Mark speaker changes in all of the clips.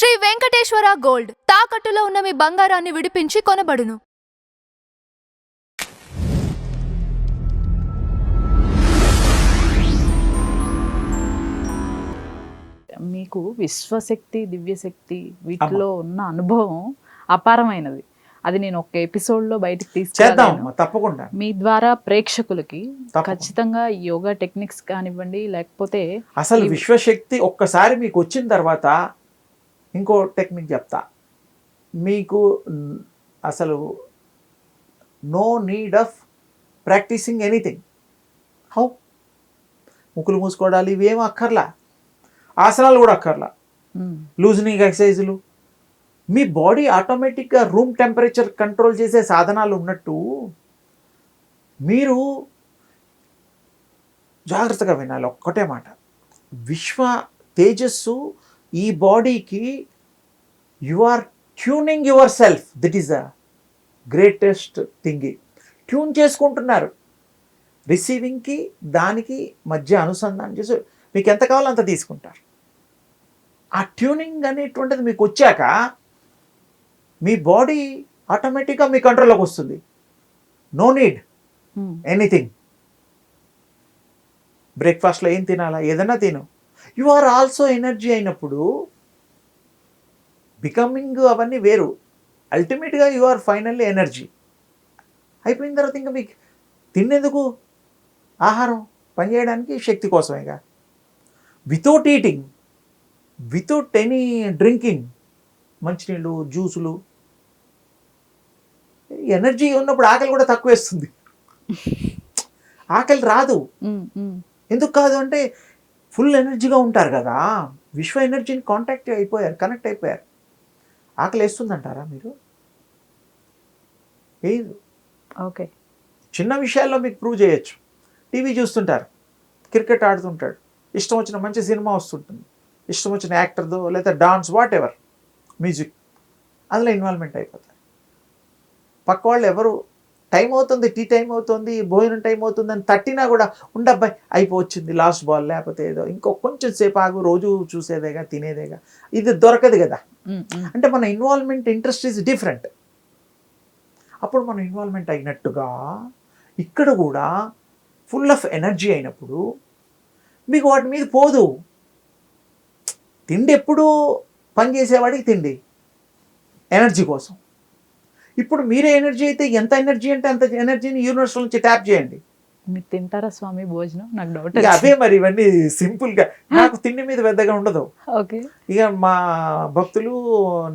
Speaker 1: Shri Venkateswara gold తాకట్టులో ఉన్న మీ బంగారాన్ని విడిపించి కొనబడును.
Speaker 2: మీకు విశ్వశక్తి, దివ్యశక్తి వీటిలో ఉన్న అనుభవం అపారమైనది. అది నేను ఒక ఎపిసోడ్లో బయటకు తీసుకెళ్తాను
Speaker 3: తప్పకుండా.
Speaker 2: మీ ద్వారా ప్రేక్షకులకి ఖచ్చితంగా యోగా టెక్నిక్స్ కానివ్వండి, లేకపోతే
Speaker 3: అసలు విశ్వశక్తి ఒక్కసారి మీకు వచ్చిన తర్వాత ఇంకో టెక్నిక్ చెప్తా. మీకు అసలు no need of practising anything. How ముక్కులు మూసుకోవడాలు ఇవేమో అక్కర్లా, ఆసనాలు కూడా అక్కర్లా, లూజనింగ్ ఎక్సర్సైజులు. మీ బాడీ ఆటోమేటిక్గా రూమ్ టెంపరేచర్ కంట్రోల్ చేసే సాధనాలు ఉన్నట్టు మీరు జాగ్రత్తగా వినాలి. ఒక్కటే మాట, విశ్వ తేజస్సు ఈ బాడీకి you are tuning yourself. That is the greatest thing. Tune చేసుకుంటున్నారు. రిసీవింగ్కి దానికి మధ్య అనుసంధానం చేసి మీకు ఎంత కావాలో అంత తీసుకుంటారు. ఆ ట్యూనింగ్ అనేటువంటిది మీకు వచ్చాక మీ బాడీ ఆటోమేటిక్గా మీ కంట్రోల్లోకి వస్తుంది. No need anything. బ్రేక్ఫాస్ట్లో ఏం తినాలా, ఏదైనా తిను. యు ఆర్ ఆల్సో ఎనర్జీ అయినప్పుడు బికమింగ్ అవన్నీ వేరు. అల్టిమేట్గా యు ఆర్ ఫైనల్లీ ఎనర్జీ. అయిపోయిన తర్వాత ఇంకా మీకు తినేందుకు ఆహారం పనిచేయడానికి శక్తి కోసమేగా. Without eating, without any drinking, మంచినీళ్ళు, జ్యూసులు, ఎనర్జీ ఉన్నప్పుడు ఆకలి కూడా తక్కువ వేస్తుంది. ఆకలి రాదు. ఎందుకు కాదు అంటే ఫుల్ ఎనర్జీగా ఉంటారు కదా. విశ్వ ఎనర్జీని కనెక్ట్ అయిపోయారు. ఆకలి వేస్తుందంటారా మీరు? లేదు. ఓకే, చిన్న విషయాల్లో మీకు ప్రూవ్ చేయొచ్చు. టీవీ చూస్తుంటారు, క్రికెట్ ఆడుతుంటాడు, ఇష్టం వచ్చిన మంచి సినిమా వస్తుంటుంది, ఇష్టం వచ్చిన యాక్టర్దో లేదా డాన్స్, వాట్ ఎవర్, మ్యూజిక్, అందులో ఇన్వాల్వ్మెంట్ అయిపోతారు. పక్క వాళ్ళు ఎవరు టైం అవుతుంది, టీ టైం అవుతుంది, భోజనం టైం అవుతుంది అని తట్టినా కూడా ఉండబ్బాయి అయిపోవచ్చింది, లాస్ట్ బాల్, లేకపోతే ఏదో ఇంకో కొంచెం సేపు ఆగు, రోజు చూసేదేగా, తినేదేగా, ఇది దొరకదు కదా. అంటే మన ఇన్వాల్వ్మెంట్, ఇంట్రెస్ట్ ఈజ్ డిఫరెంట్. అప్పుడు మనం ఇన్వాల్వ్మెంట్ అయినట్టుగా ఇక్కడ కూడా ఫుల్ ఆఫ్ ఎనర్జీ అయినప్పుడు మీకు వాటి మీద పోదు. తిండి ఎప్పుడు పనిచేసేవాడికి తిండి ఎనర్జీ కోసం. ఇప్పుడు మీరే ఎనర్జీ అయితే ఎంత ఎనర్జీ అంటే అంత ఎనర్జీని యూనివర్స్ నుంచి ట్యాప్ చేయండి.
Speaker 2: మీరు తింటారా స్వామి భోజనం? నాకు డౌట్.
Speaker 3: అదే మరి, ఇవన్నీ సింపుల్గా. నాకు తిండి మీద పెద్దగా ఉండదు.
Speaker 2: ఓకే.
Speaker 3: ఇక మా భక్తులు,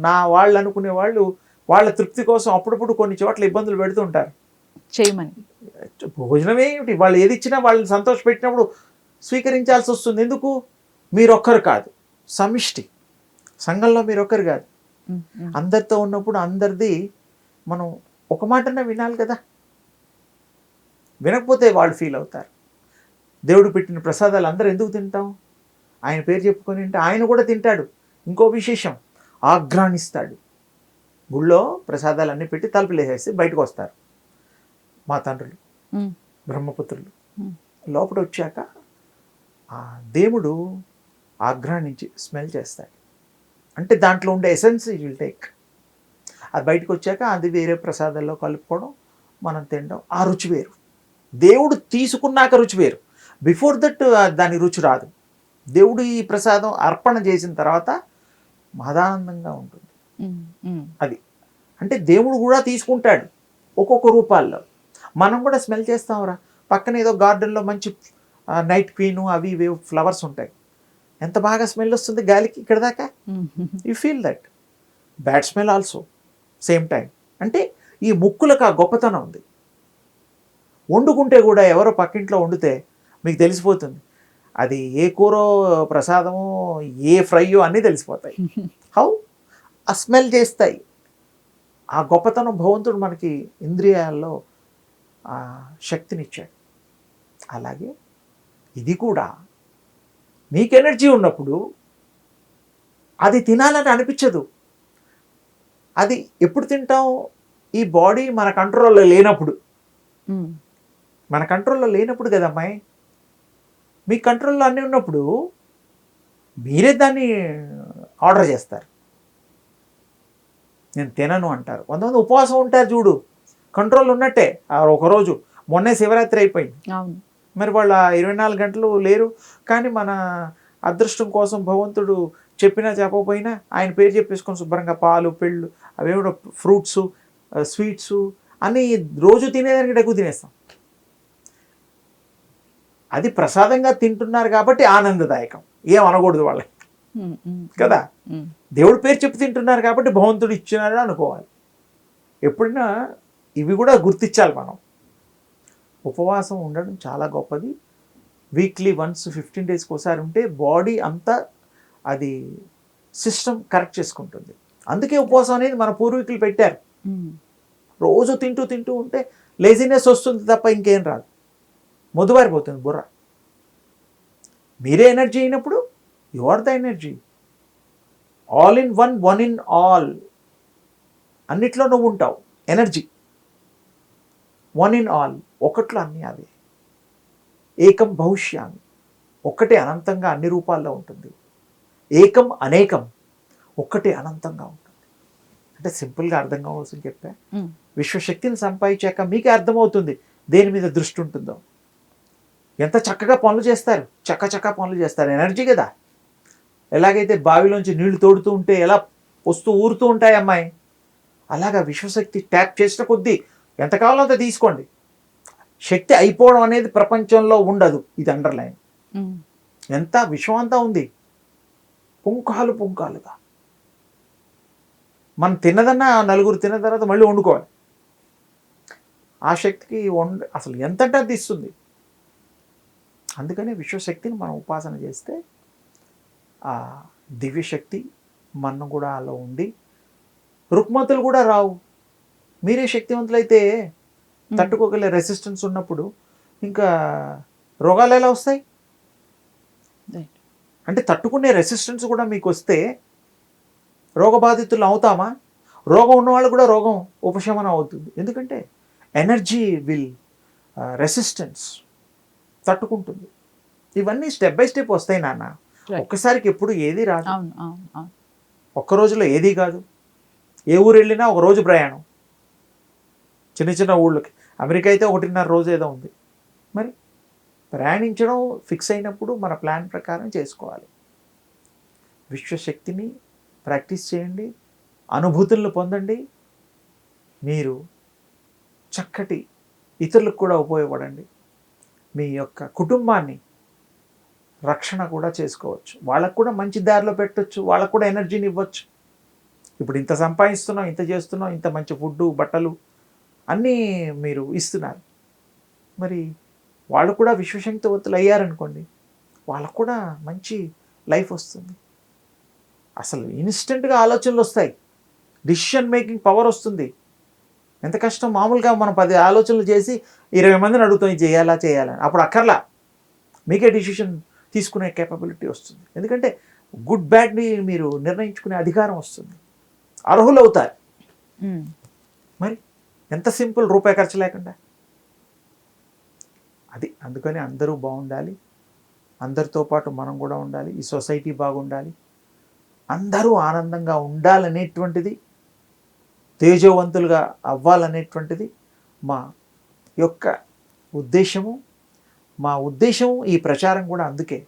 Speaker 3: నా వాళ్ళు అనుకునే వాళ్ళు వాళ్ళ తృప్తి కోసం అప్పుడప్పుడు కొన్ని చోట్ల ఇబ్బందులు పెడుతుంటారు
Speaker 2: చేయమని.
Speaker 3: భోజనం ఏమిటి, వాళ్ళు ఏది ఇచ్చినా వాళ్ళని సంతోషపెట్టినప్పుడు స్వీకరించాల్సి వస్తుంది. ఎందుకు? మీరొక్కరు కాదు, సమిష్టి సంఘంలో మీరొక్కరు కాదు, అందరితో ఉన్నప్పుడు అందరిది మనం ఒక మాటనే వినాలి కదా. వినకపోతే వాళ్ళు ఫీల్ అవుతారు. దేవుడు పెట్టిన ప్రసాదాలు అందరూ ఎందుకు తింటాం? ఆయన పేరు చెప్పుకొని తింటే ఆయన కూడా తింటాడు. ఇంకో విశేషం, ఆఘ్రాణిస్తాడు. గుళ్ళో ప్రసాదాలు అన్నీ పెట్టి తలుపులేసేసి బయటకు వస్తారు మా తండ్రులు, బ్రహ్మపుత్రులు. లోపల వచ్చాక ఆ దేవుడు ఆఘ్రాణించి స్మెల్ చేస్తాడు. అంటే దాంట్లో ఉండే ఎసెన్స్ విల్ టేక్. అది బయటకు వచ్చాక అది వేరే ప్రసాదాల్లో కలుపుకోవడం, మనం తినడం, ఆ రుచి వేరు. దేవుడు తీసుకున్నాక రుచి వేరు. బిఫోర్ దట్ దాని రుచి రాదు. దేవుడు ఈ ప్రసాదం అర్పణ చేసిన తర్వాత మహదానందంగా ఉంటుంది. అది అంటే దేవుడు కూడా తీసుకుంటాడు ఒక్కొక్క రూపాల్లో. మనం కూడా స్మెల్ చేస్తాంరా. పక్కన ఏదో గార్డెన్లో మంచి నైట్ క్వీను అవి ఇవి ఫ్లవర్స్ ఉంటాయి, ఎంత బాగా స్మెల్ వస్తుంది గాలికి ఇక్కడ దాకా. You feel that. Bad smell also same time. అంటే ఈ ముక్కులకు ఆ గొప్పతనం ఉంది. వండుకుంటే కూడా ఎవరో పక్కింట్లో వండితే మీకు తెలిసిపోతుంది అది ఏ కూరో, ప్రసాదమో, ఏ ఫ్రైయో అన్నీ తెలిసిపోతాయి. హౌ ఆ స్మెల్ చేస్తాయి. ఆ గొప్పతనం భగవంతుడు మనకి ఇంద్రియాల్లో శక్తినిచ్చాడు. అలాగే ఇది కూడా మీకు ఎనర్జీ ఉన్నప్పుడు అది తినాలని అనిపించదు. అది ఎప్పుడు తింటాం? ఈ బాడీ మన కంట్రోల్లో లేనప్పుడు. మన కంట్రోల్లో లేనప్పుడు కదా అమ్మాయి. మీ కంట్రోల్లో అన్నీ ఉన్నప్పుడు మీరే దాన్ని ఆర్డర్ చేస్తారు. నేను తినను అంటారు. కొంతమంది ఉపవాసం ఉంటారు చూడు, కంట్రోల్ ఉన్నట్టే. ఆ ఒకరోజు మొన్నే శివరాత్రి అయిపోయింది,
Speaker 2: అవును.
Speaker 3: మరి వాళ్ళ 24 గంటలు లేరు. కానీ మన అదృష్టం కోసం భగవంతుడు చెప్పినా చెప్పకపోయినా ఆయన పేరు చెప్పేసుకొని శుభ్రంగా పాలు పెళ్ళు అవేమిటో ఫ్రూట్స్ స్వీట్స్ అన్నీ రోజు తినేదానికి ఎక్కువ తినేస్తాం. అది ప్రసాదంగా తింటున్నారు కాబట్టి ఆనందదాయకం, ఏం అనకూడదు వాళ్ళకి కదా. దేవుడి పేరు చెప్పి తింటున్నారు కాబట్టి భగవంతుడు ఇచ్చినారని అనుకోవాలి. ఎప్పుడైనా ఇవి కూడా గుర్తించాలి మనం. ఉపవాసం ఉండడం చాలా గొప్పది. వీక్లీ వన్స్ 15 డేస్కి ఒకసారి ఉంటే బాడీ అంతా అది సిస్టమ్ కరెక్ట్ చేసుకుంటుంది. అందుకే ఉపవాసం అనేది మన పూర్వీకులు పెట్టారు. రోజు తింటూ ఉంటే లేజినెస్ వస్తుంది తప్ప ఇంకేం రాదు, మొద్దుబారిపోతుంది బుర్ర. మీరే ఎనర్జీ అయినప్పుడు you are the energy. All in one, one in all, అన్నిట్లో నువ్వు ఉంటావు ఎనర్జీ. వన్ ఇన్ ఆల్, ఒకట్లో అన్నీ అవే. ఏకం బహుష్యామి, ఒక్కటే అనంతంగా అన్ని రూపాల్లో ఉంటుంది. ఏకం అనేకం, ఒక్కటే అనంతంగా ఉంటుంది. అంటే సింపుల్గా అర్థం కావాల్సింది చెప్పా. విశ్వశక్తిని సంపాదించాక మీకే అర్థమవుతుంది దేని మీద దృష్టి ఉంటుందో. ఎంత చక్కగా పనులు చేస్తారు, చక్క పనులు చేస్తారు, ఎనర్జీ కదా. ఎలాగైతే బావిలోంచి నీళ్లు తోడుతూ ఉంటే ఎలా వస్తూ ఊరుతూ ఉంటాయి అమ్మాయి, అలాగా విశ్వశక్తి ట్యాప్ చేసిన కొద్దీ ఎంత కావాలో అంత తీసుకోండి. శక్తి అయిపోవడం అనేది ప్రపంచంలో ఉండదు, ఇది అండర్లైన్. ఎంత విశ్వం అంతా ఉంది, పుంకాలుగా. మనం తిన్నదన్నా నలుగురు తిన్న తర్వాత మళ్ళీ వండుకోవాలి. ఆ శక్తికి అసలు ఎంతంటే అది ఇస్తుంది. అందుకని విశ్వశక్తిని మనం ఉపాసన చేస్తే ఆ దివ్యశక్తి మనం కూడా అలా ఉండి రుగ్మతలు కూడా రావు. మీరే శక్తివంతులైతే తట్టుకోగల రెసిస్టెన్స్ ఉన్నప్పుడు ఇంకా రోగాలు ఎలా వస్తాయి? అంటే తట్టుకునే రెసిస్టెన్స్ కూడా మీకు వస్తే రోగబాధితులు అవుతామా? రోగం ఉన్నవాళ్ళు కూడా రోగం ఉపశమనం అవుతుంది. ఎందుకంటే ఎనర్జీ విల్ రెసిస్టెన్స్ తట్టుకుంటుంది. ఇవన్నీ స్టెప్ బై స్టెప్ వస్తాయి నాన్న. ఒక్కసారికి ఎప్పుడు ఏది రాదు, ఒక్క రోజులో ఏది కాదు. ఏ ఊరు వెళ్ళినా ఒక రోజు ప్రయాణం. చిన్న ఊళ్ళకి, అమెరికా అయితే 1.5 రోజు ఏదో ఉంది. మరి ప్రయాణించడం ఫిక్స్ అయినప్పుడు మన ప్లాన్ ప్రకారం చేసుకోవాలి. విశ్వశక్తిని ప్రాక్టీస్ చేయండి, అనుభూతులను పొందండి. మీరు చక్కటి ఇతరులకు కూడా ఉపయోగపడండి. మీ యొక్క కుటుంబాన్ని రక్షణ కూడా చేసుకోవచ్చు, వాళ్ళకు కూడా మంచి దారిలో పెట్టవచ్చు, వాళ్ళకు కూడా ఎనర్జీని ఇవ్వచ్చు. ఇప్పుడు ఇంత సంపాదిస్తున్నాం, ఇంత చేస్తున్నాం, ఇంత మంచి ఫుడ్డు బట్టలు అన్నీ మీరు ఇస్తున్నారు. మరి వాళ్ళు కూడా విశ్వశక్తివంతులు అయ్యారనుకోండి, వాళ్ళకు కూడా మంచి లైఫ్ వస్తుంది. అసలు ఇన్స్టెంట్గా ఆలోచనలు వస్తాయి, డిసిషన్ మేకింగ్ పవర్ వస్తుంది. ఎంత కష్టం. మామూలుగా మనం 10 ఆలోచనలు చేసి 20 మందిని అడుగుతాం ఇది చేయాలని. అప్పుడు అక్కర్లా, మీకే డిసిషన్ తీసుకునే కేపబిలిటీ వస్తుంది. ఎందుకంటే గుడ్ బ్యాడ్ని మీరు నిర్ణయించుకునే అధికారం వస్తుంది, అర్హులు అవుతారు. మరి ఎంత సింపుల్, రూపాయి ఖర్చు లేకుండా. అది అందుకని అందరూ బాగుండాలి, అందరితో పాటు మనం కూడా ఉండాలి, ఈ సొసైటీ బాగుండాలి, అందరూ ఆనందంగా ఉండాలనేటువంటిది, తేజవంతులుగా అవ్వాలనేటువంటిది మా యొక్క ఉద్దేశము. మా ఉద్దేశం ఈ ప్రచారం కూడా అందుకే.